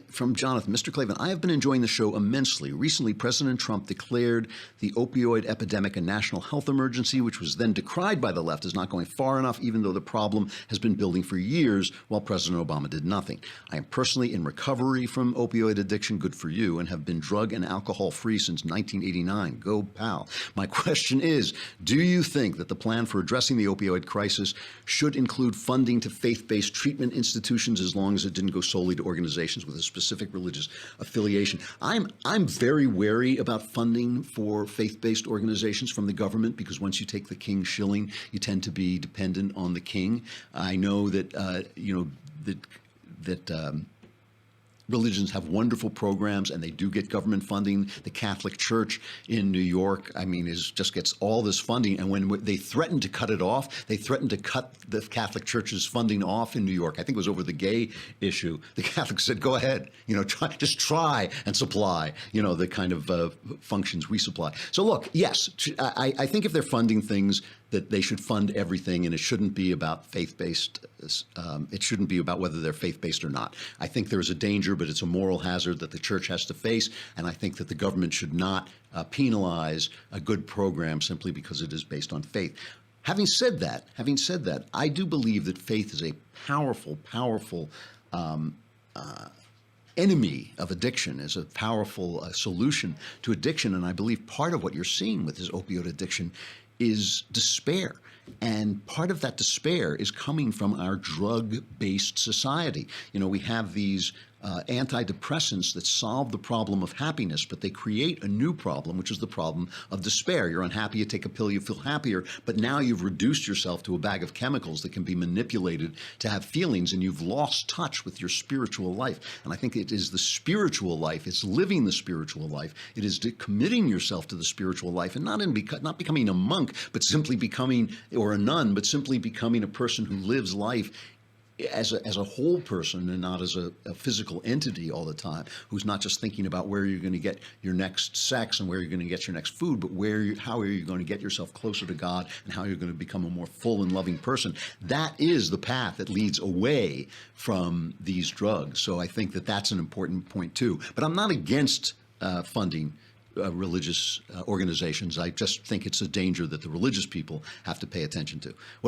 from Jonathan, Mr. Klavan, I have been enjoying the show immensely. Recently, President Trump declared the opioid epidemic a national health emergency, which was then decried by the left as not going far enough, even though the problem has been building for years while President Obama did nothing. I am personally in recovery from opioid addiction, good for you, and have been drug and alcohol free since 1989. Go, pal. My question is, do you think that the plan for addressing the opioid crisis should include funding to faith-based treatment institutions as long as it didn't go solely to organizations with a specific religious affiliation? I'm very wary about funding for faith-based organizations from the government, because once you take the king's shilling, you tend to be dependent on the king. I know that religions have wonderful programs, and they do get government funding. The Catholic Church in New York, just gets all this funding. And when they threatened to cut it off, they threatened to cut the Catholic Church's funding off in New York. I think it was over the gay issue. The Catholics said, "Go ahead, just try and supply, the kind of functions we supply." So look, yes, I think if they're funding things, that they should fund everything, and it shouldn't be about faith-based. It shouldn't be about whether they're faith-based or not. I think there is a danger, but it's a moral hazard that the church has to face, and I think that the government should not penalize a good program simply because it is based on faith. Having said that, I do believe that faith is a powerful enemy of addiction, is a powerful solution to addiction, and I believe part of what you're seeing with this opioid addiction is despair. And part of that despair is coming from our drug-based society. We have these antidepressants that solve the problem of happiness, but they create a new problem, which is the problem of despair. You're unhappy, you take a pill, you feel happier, but now you've reduced yourself to a bag of chemicals that can be manipulated to have feelings, and you've lost touch with your spiritual life. And I think it is the spiritual life, it's living the spiritual life, it is committing yourself to the spiritual life, and not becoming a monk, but simply becoming, or a nun, but simply becoming a person who lives life as a whole person, and not as a physical entity all the time, who's not just thinking about where you're going to get your next sex and where you're going to get your next food, but how are you going to get yourself closer to God, and how you're going to become a more full and loving person. That is the path that leads away from these drugs. So I think that that's an important point too. But I'm not against funding religious organizations. I just think it's a danger that the religious people have to pay attention to.